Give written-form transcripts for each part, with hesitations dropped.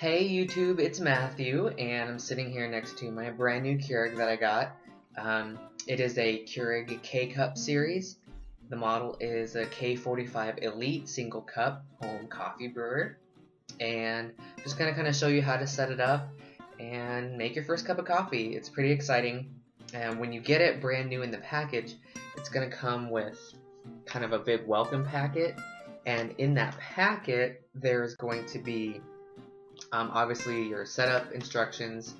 Hey YouTube, it's Matthew, and I'm sitting here next to my brand new Keurig that I got. It is a Keurig K-Cup series. The model is a K45 Elite single cup home coffee brewer. And just gonna kind of show you how to set it up and make your first cup of coffee. It's pretty exciting. And when you get it brand new in the package, it's gonna come with kind of a big welcome packet. And in that packet, there's going to be obviously your setup instructions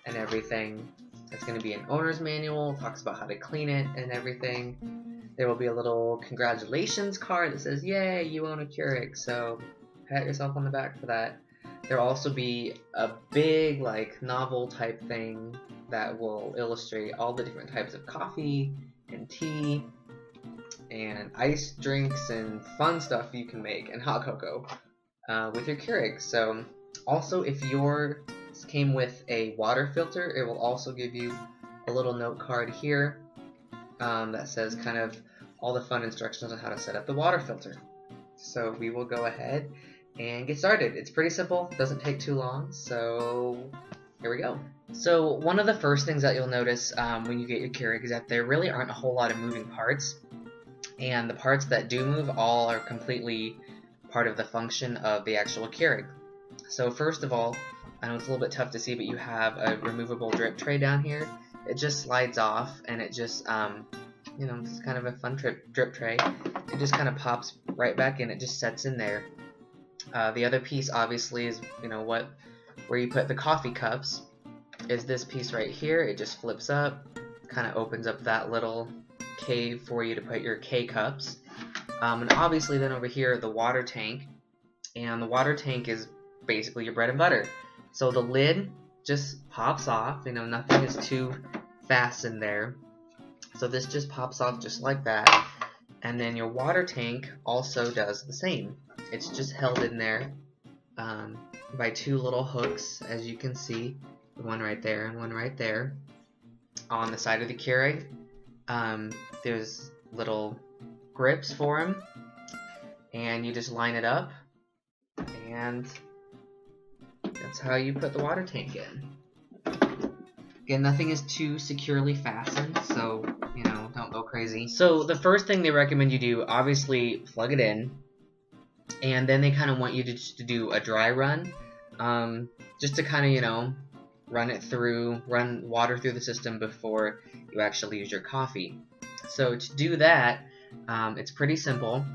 and everything. It's going to be an owner's manual, talks about how to clean it and everything. There will be a little congratulations card that says, yay, you own a Keurig, so pat yourself on the back for that. There will also be a big novel type thing that will illustrate all the different types of coffee and tea and iced drinks and fun stuff you can make, and hot cocoa with your Keurig. So also, if yours came with a water filter, it will also give you a little note card here that says kind of all the fun instructions on how to set up the water filter. So we will go ahead and get started. It's pretty simple, doesn't take too long, so here we go. So one of the first things that you'll notice when you get your Keurig is that there really aren't a whole lot of moving parts, and the parts that do move all are completely part of the function of the actual Keurig. So first of all, I know it's a little bit tough to see, but you have a removable drip tray down here. It just slides off, and it just, it's kind of a fun drip tray. It just kind of pops right back in. It just sets in there. The other piece, obviously, is where you put the coffee cups. Is this piece right here? It just flips up, kind of opens up that little cave for you to put your K cups. And obviously, then over here, the water tank, and the water tank is basically your bread and butter. So the lid just pops off, nothing is too fastened there. So this just pops off just like that. And then your water tank also does the same. It's just held in there by two little hooks, as you can see. One right there and one right there. On the side of the Keurig, there's little grips for them. And you just line it up, and that's how you put the water tank in. Again, nothing is too securely fastened, so, don't go crazy. So the first thing they recommend you do, obviously, plug it in, and then they kind of want you to do a dry run, just to kind of, run water through the system before you actually use your coffee. So to do that, it's pretty simple.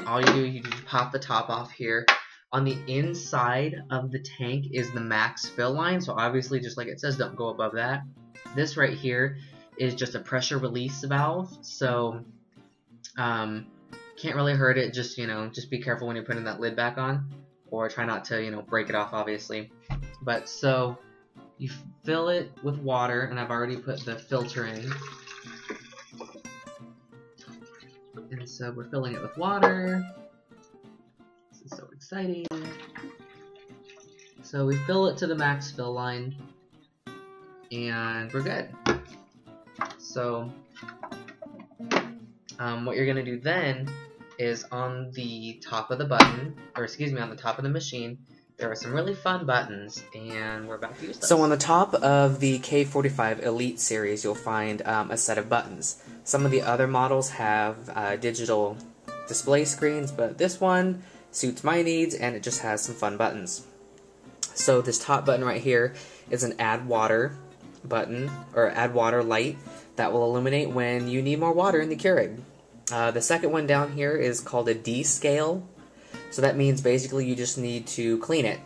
All you do is you just pop the top off here. On the inside of the tank is the max fill line, so obviously, just like it says, don't go above that. This right here is just a pressure release valve, so can't really hurt it. Just just be careful when you're putting that lid back on, or try not to break it off, obviously. But so you fill it with water, and I've already put the filter in. And so we're filling it with water. This is so exciting. So we fill it to the max fill line, and we're good. So what you're gonna do then is on the top of the button, on the top of the machine, there are some really fun buttons, and we're about to use those. So on the top of the K45 Elite series, you'll find a set of buttons. Some of the other models have digital display screens, but this one suits my needs, and it just has some fun buttons. So this top button right here is an add water button, or add water light, that will illuminate when you need more water in the Keurig. The second one down here is called a descale. So that means basically you just need to clean it.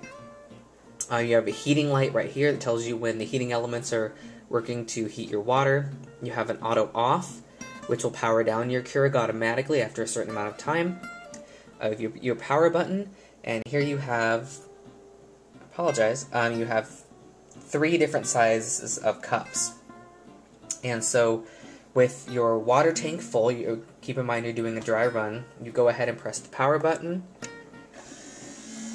You have a heating light right here that tells you when the heating elements are working to heat your water. You have an auto off, which will power down your Keurig automatically after a certain amount of time. Your power button, and here you have, you have 3 different sizes of cups. And so with your water tank full, keep in mind you're doing a dry run, you go ahead and press the power button,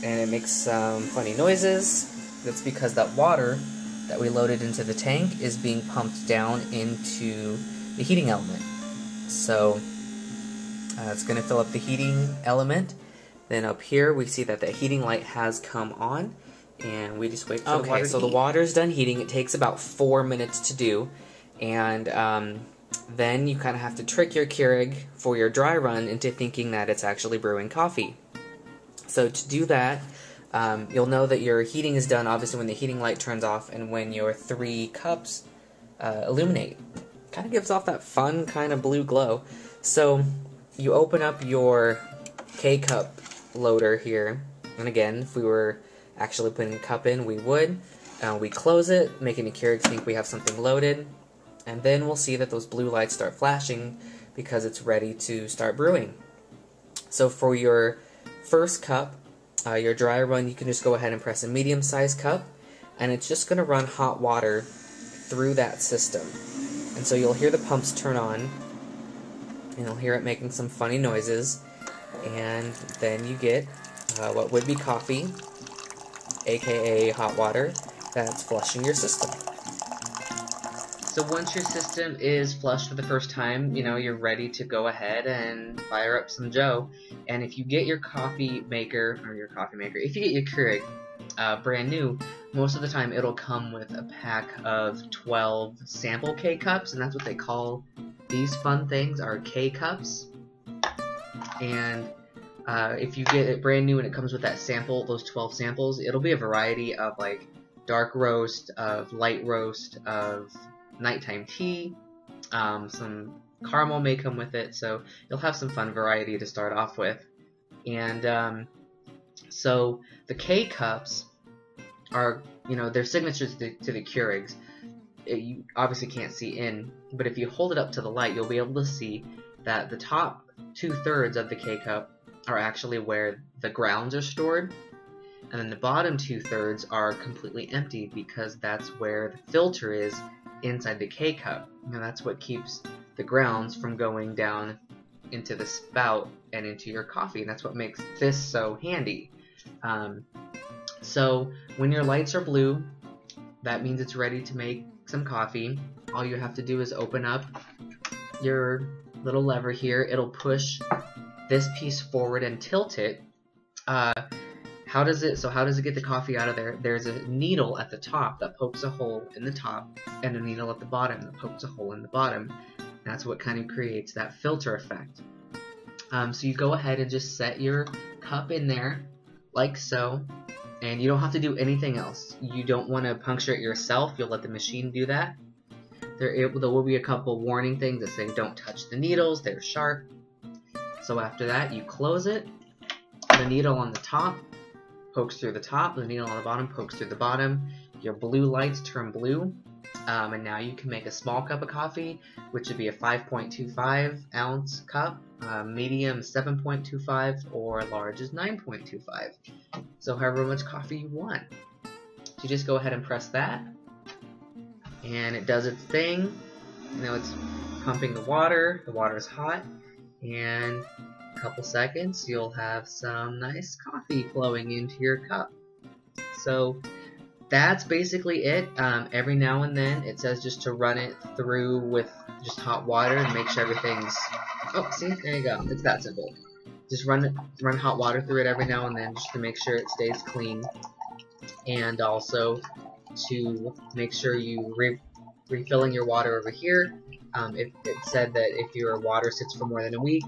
and it makes some funny noises. That's because that water that we loaded into the tank is being pumped down into the heating element. So it's going to fill up the heating element. Then up here we see that the heating light has come on, and we just wait for the water to Okay, so the heat. water's done heating. It takes about 4 minutes to do, and then you kind of have to trick your Keurig for your dry run into thinking that it's actually brewing coffee. So to do that, you'll know that your heating is done, obviously, when the heating light turns off and when your 3 cups illuminate. Kind of gives off that fun kind of blue glow. So you open up your K-cup loader here, and again, if we were actually putting a cup in, we would. We close it, making the Keurig think we have something loaded, and then we'll see that those blue lights start flashing because it's ready to start brewing. So for your first cup, your dry run, you can just go ahead and press a medium-sized cup, and it's just going to run hot water through that system. And so you'll hear the pumps turn on, and you'll hear it making some funny noises, and then you get what would be coffee, aka hot water, that's flushing your system. So once your system is flushed for the first time, you know, you're ready to go ahead and fire up some Joe. And if you get your coffee maker, if you get your Keurig brand new, most of the time it'll come with a pack of 12 sample K-cups, and that's what they call these fun things, are K-cups. And if you get it brand new and it comes with that sample, those 12 samples, it'll be a variety of like dark roast, of light roast, of nighttime tea, some caramel may come with it, so you'll have some fun variety to start off with. And so the K-cups are, you know, they're signatures to the Keurigs. You obviously can't see in, but if you hold it up to the light, you'll be able to see that the top 2/3 of the K-cup are actually where the grounds are stored, and then the bottom 2/3 are completely empty because that's where the filter is inside the K-cup. And that's what keeps the grounds from going down into the spout and into your coffee, and that's what makes this so handy. So when your lights are blue, that means it's ready to make some coffee. All you have to do is open up your little lever here. It'll push this piece forward and tilt it. How does it get the coffee out of there? There's a needle at the top that pokes a hole in the top, and a needle at the bottom that pokes a hole in the bottom. That's what kind of creates that filter effect. So you go ahead and just set your cup in there, like so, and you don't have to do anything else. You don't want to puncture it yourself, you'll let the machine do that. There will be a couple warning things that say don't touch the needles, they're sharp. So after that, you close it. The needle on the top pokes through the top, the needle on the bottom pokes through the bottom. Your blue lights turn blue, and now you can make a small cup of coffee, which would be a 5.25 ounce cup, medium 7.25, or large is 9.25. So however much coffee you want. So you just go ahead and press that, and it does its thing. You know, it's pumping the water's hot, and a couple seconds you'll have some nice coffee flowing into your cup. So that's basically it. Every now and then it says just to run it through with just hot water and make sure everything's, oh, see, there you go, it's that simple. Just run hot water through it every now and then just to make sure it stays clean, and also to make sure you refilling your water over here. If it said that if your water sits for more than a week,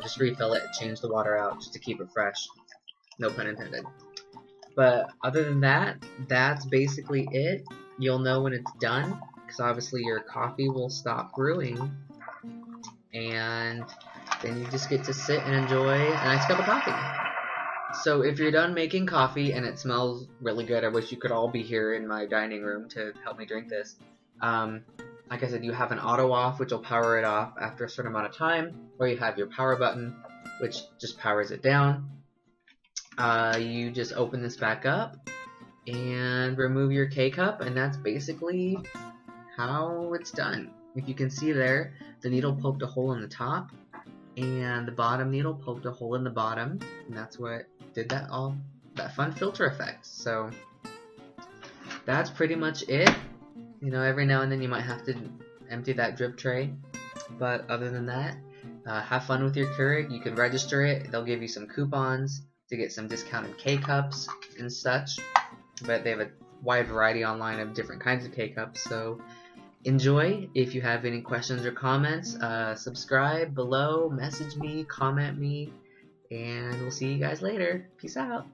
just refill it and change the water out just to keep it fresh. No pun intended. But other than that, that's basically it. You'll know when it's done, because obviously your coffee will stop brewing, and then you just get to sit and enjoy a nice cup of coffee. So if you're done making coffee and it smells really good, I wish you could all be here in my dining room to help me drink this. Like I said, you have an auto off, which will power it off after a certain amount of time, or you have your power button, which just powers it down. You just open this back up and remove your K-cup, and that's basically how it's done. If you can see there, the needle poked a hole in the top, and the bottom needle poked a hole in the bottom, and that's what did that fun filter effect. So that's pretty much it. You know, every now and then you might have to empty that drip tray, but other than that, have fun with your Keurig. You can register it. They'll give you some coupons to get some discounted K-cups and such. but they have a wide variety online of different kinds of K-Cups, so enjoy. If you have any questions or comments, subscribe below, message me, comment me, and we'll see you guys later. Peace out.